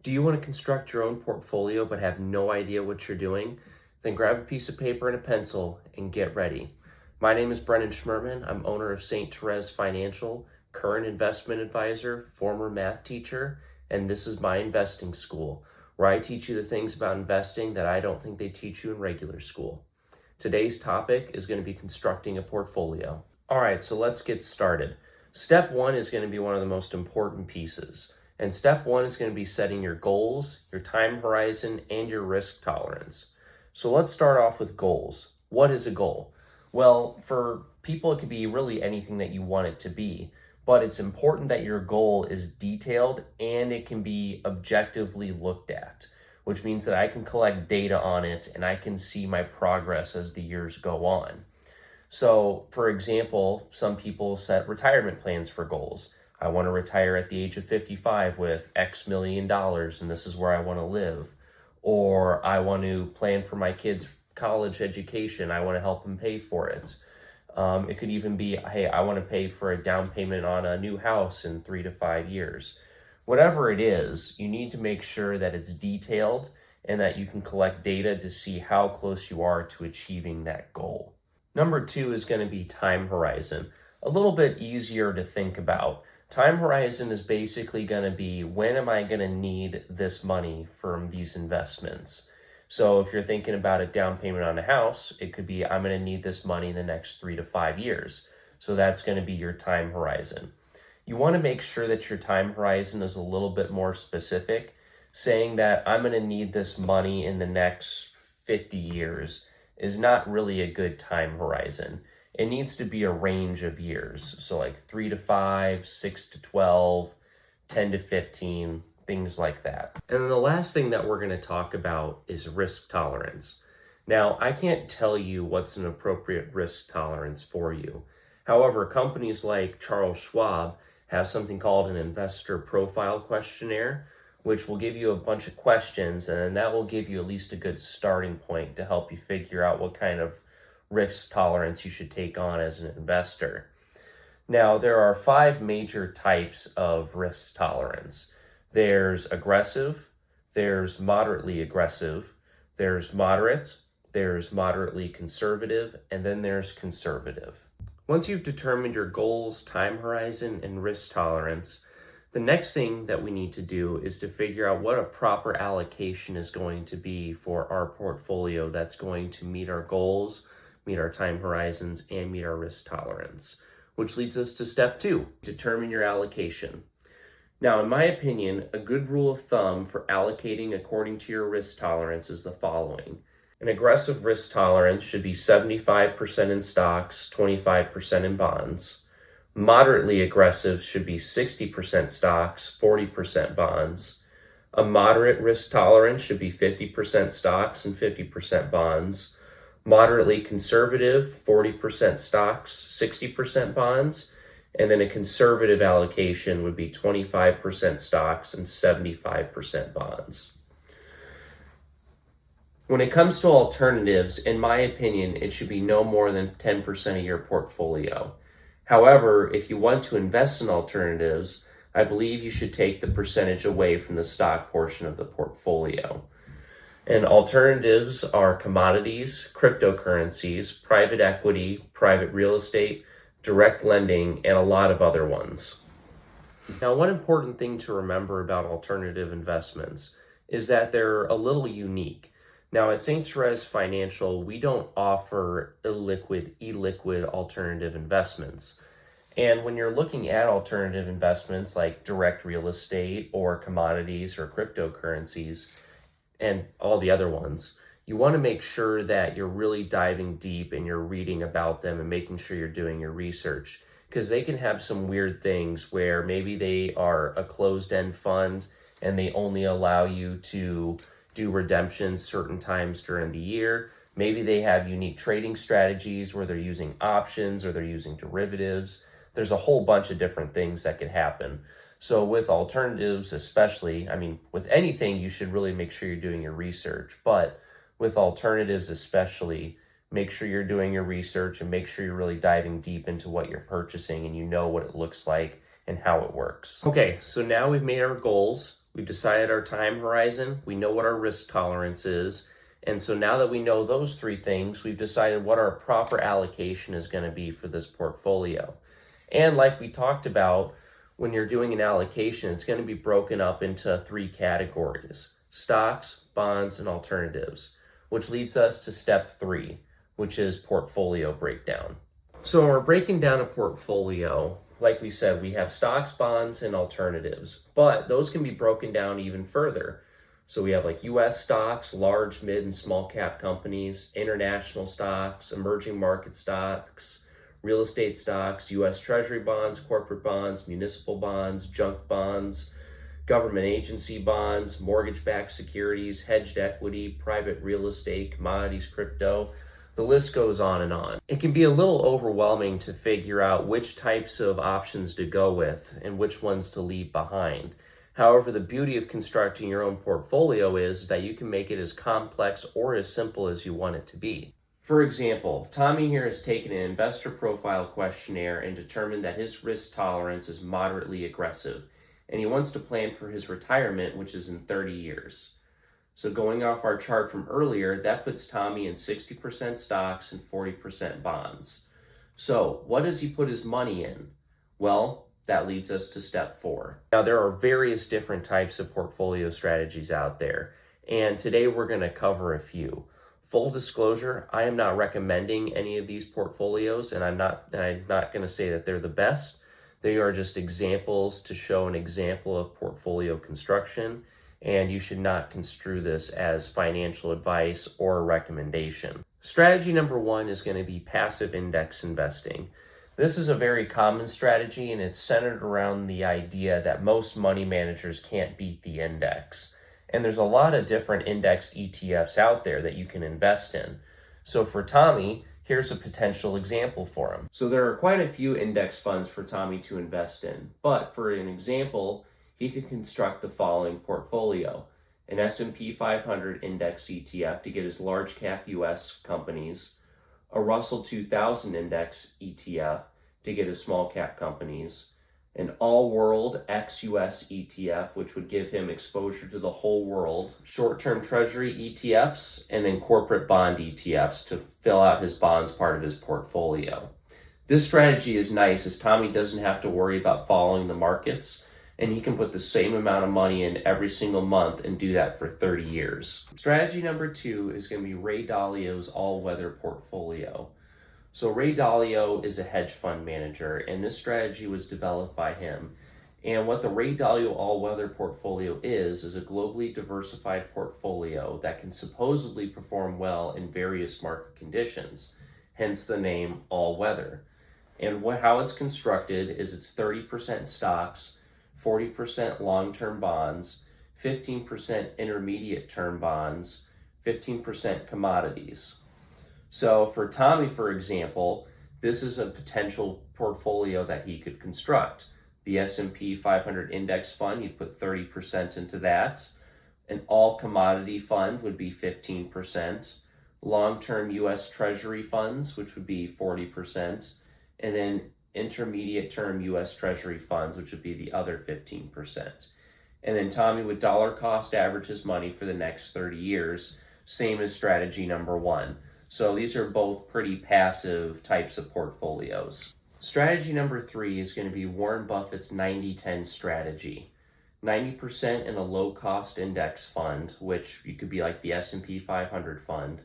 Do you want to construct your own portfolio but have no idea what you're doing? Then grab a piece of paper and a pencil and get ready. My name is Brennen Schmertmann. I'm owner of Therese Financial, current investment advisor, former math teacher, and this is my investing school, where I teach you the things about investing that I don't think they teach you in regular school. Today's topic is going to be constructing a portfolio. All right, so let's get started. Step one is going to be one of the most important pieces. And step one is going to be setting your goals, your time horizon, and your risk tolerance. So let's start off with goals. What is a goal? Well, for people, it could be really anything that you want it to be, but it's important that your goal is detailed and it can be objectively looked at, which means that I can collect data on it and I can see my progress as the years go on. So, for example, some people set retirement plans for goals. I want to retire at the age of 55 with X million dollars, and this is where I want to live. Or I want to plan for my kids' college education. I want to help them pay for it. It could even be, hey, I want to pay for a down payment on a new house in 3 to 5 years. Whatever it is, you need to make sure that it's detailed and that you can collect data to see how close you are to achieving that goal. Number two is going to be time horizon. A little bit easier to think about. Time horizon is basically going to be, when am I going to need this money from these investments? So if you're thinking about a down payment on a house, it could be, I'm going to need this money in the next 3 to 5 years. So that's going to be your time horizon. You want to make sure that your time horizon is a little bit more specific, saying that I'm going to need this money in the next 50 years is not really a good time horizon. It needs to be a range of years. So like 3 to 5, 6 to 12, 10 to 15, things like that. And then the last thing that we're going to talk about is risk tolerance. Now, I can't tell you what's an appropriate risk tolerance for you. However, companies like Charles Schwab have something called an investor profile questionnaire, which will give you a bunch of questions, and that will give you at least a good starting point to help you figure out what kind of risk tolerance you should take on as an investor. Now, there are 5 major types of risk tolerance. There's aggressive, there's moderately aggressive, there's moderate, there's moderately conservative, and then there's conservative. Once you've determined your goals, time horizon, and risk tolerance, the next thing that we need to do is to figure out what a proper allocation is going to be for our portfolio that's going to meet our goals, meet our time horizons, and meet our risk tolerance, which leads us to step 2, determine your allocation. Now, in my opinion, a good rule of thumb for allocating according to your risk tolerance is the following. An aggressive risk tolerance should be 75% in stocks, 25% in bonds. Moderately aggressive should be 60% stocks, 40% bonds. A moderate risk tolerance should be 50% stocks and 50% bonds. Moderately conservative, 40% stocks, 60% bonds. And then a conservative allocation would be 25% stocks and 75% bonds. When it comes to alternatives, in my opinion, it should be no more than 10% of your portfolio. However, if you want to invest in alternatives, I believe you should take the percentage away from the stock portion of the portfolio. And alternatives are commodities, cryptocurrencies, private equity, private real estate, direct lending, and a lot of other ones. Now, one important thing to remember about alternative investments is that they're a little unique. Now, at Therese Financial, we don't offer illiquid alternative investments. And when you're looking at alternative investments like direct real estate or commodities or cryptocurrencies and all the other ones, you want to make sure that you're really diving deep and you're reading about them and making sure you're doing your research, because they can have some weird things where maybe they are a closed-end fund and they only allow you to do redemptions certain times during the year. Maybe they have unique trading strategies where they're using options or they're using derivatives. There's a whole bunch of different things that could happen. So with alternatives especially, with anything, you should really make sure you're doing your research. But with alternatives especially, make sure you're doing your research and make sure you're really diving deep into what you're purchasing and you know what it looks like and how it works. Okay, so now we've made our goals, We've decided our time horizon. We know what our risk tolerance is. And so now that we know those three things, we've decided what our proper allocation is going to be for this portfolio. And like we talked about, when you're doing an allocation, it's going to be broken up into three categories: stocks, bonds, and alternatives, which leads us to step 3, which is portfolio breakdown. So when we're breaking down a portfolio, like we said, we have stocks, bonds, and alternatives, but those can be broken down even further. So we have like US stocks, large, mid, and small cap companies, international stocks, emerging market stocks, real estate stocks, US Treasury bonds, corporate bonds, municipal bonds, junk bonds, government agency bonds, mortgage-backed securities, hedged equity, private real estate, commodities, crypto. The list goes on and on. It can be a little overwhelming to figure out which types of options to go with and which ones to leave behind. However, the beauty of constructing your own portfolio is that you can make it as complex or as simple as you want it to be. For example, Tommy here has taken an investor profile questionnaire and determined that his risk tolerance is moderately aggressive, and he wants to plan for his retirement, which is in 30 years. So going off our chart from earlier, that puts Tommy in 60% stocks and 40% bonds. So what does he put his money in? Well, that leads us to step 4. Now, there are various different types of portfolio strategies out there, and today we're going to cover a few. Full disclosure, I am not recommending any of these portfolios, and I'm not going to say that they're the best. They are just examples to show an example of portfolio construction, and you should not construe this as financial advice or a recommendation. Strategy number 1 is going to be passive index investing. This is a very common strategy, and it's centered around the idea that most money managers can't beat the index. And there's a lot of different indexed ETFs out there that you can invest in. So for Tommy, here's a potential example for him. So there are quite a few index funds for Tommy to invest in, but for an example, he could construct the following portfolio: an S&P 500 index ETF to get his large cap US companies, a Russell 2000 index ETF to get his small cap companies, an all-world ex-US ETF, which would give him exposure to the whole world, short-term treasury ETFs, and then corporate bond ETFs to fill out his bonds part of his portfolio. This strategy is nice as Tommy doesn't have to worry about following the markets, and he can put the same amount of money in every single month and do that for 30 years. Strategy number 2 is going to be Ray Dalio's all-weather portfolio. So Ray Dalio is a hedge fund manager, and this strategy was developed by him. And what the Ray Dalio all-weather portfolio is a globally diversified portfolio that can supposedly perform well in various market conditions, hence the name all-weather. And how it's constructed is it's 30% stocks, 40% long-term bonds, 15% intermediate-term bonds, 15% commodities. So for Tommy, for example, this is a potential portfolio that he could construct. The S&P 500 index fund, you'd put 30% into that. An all commodity fund would be 15%. Long-term US Treasury funds, which would be 40%. And then intermediate term US Treasury funds, which would be the other 15%. And then Tommy would dollar cost average his money for the next 30 years, same as strategy number 1. So these are both pretty passive types of portfolios. Strategy number 3 is going to be Warren Buffett's 90-10 strategy. 90% in a low-cost index fund, which you could be like the S&P 500 fund,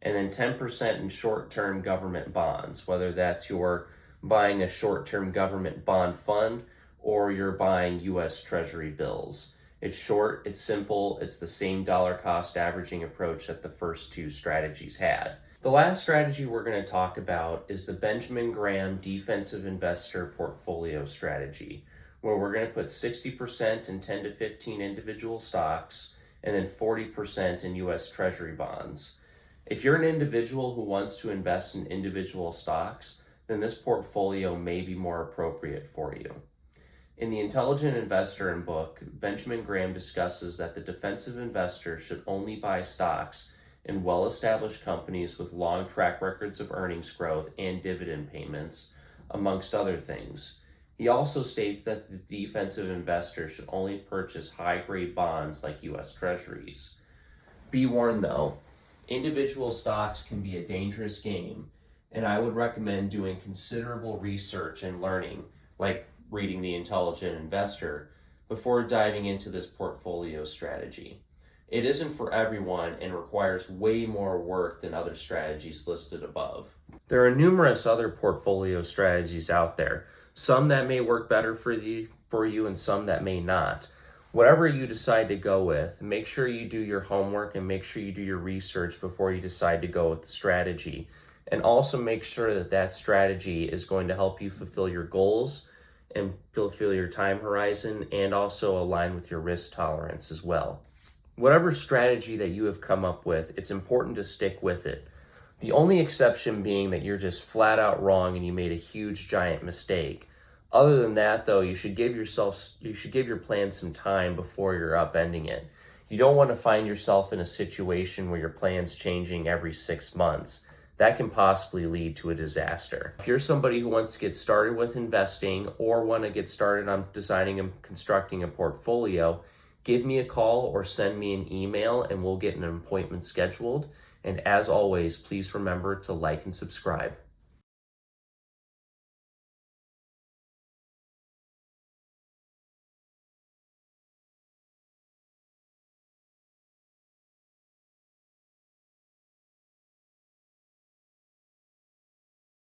and then 10% in short-term government bonds, whether that's you're buying a short-term government bond fund or you're buying US Treasury bills. It's short, it's simple, it's the same dollar cost averaging approach that the first 2 strategies had. The last strategy we're going to talk about is the Benjamin Graham defensive investor portfolio strategy, where we're going to put 60% in 10 to 15 individual stocks and then 40% in US Treasury bonds. If you're an individual who wants to invest in individual stocks, then this portfolio may be more appropriate for you. In the Intelligent Investor book, Benjamin Graham discusses that the defensive investor should only buy stocks in well-established companies with long track records of earnings growth and dividend payments, amongst other things. He also states that the defensive investor should only purchase high-grade bonds like U.S. Treasuries. Be warned though, individual stocks can be a dangerous game, and I would recommend doing considerable research and learning, like reading The Intelligent Investor, before diving into this portfolio strategy. It isn't for everyone and requires way more work than other strategies listed above. There are numerous other portfolio strategies out there, some that may work better for you and some that may not. Whatever you decide to go with, make sure you do your homework and make sure you do your research before you decide to go with the strategy. And also make sure that that strategy is going to help you fulfill your goals and fulfill your time horizon and also align with your risk tolerance as well. Whatever strategy that you have come up with, it's important to stick with it. The only exception being that you're just flat out wrong and you made a huge giant mistake. Other than that though, you should give your plan some time before you're upending it. You don't want to find yourself in a situation where your plan's changing every 6 months. That can possibly lead to a disaster. If you're somebody who wants to get started with investing or want to get started on designing and constructing a portfolio, give me a call or send me an email and we'll get an appointment scheduled. And as always, please remember to like and subscribe.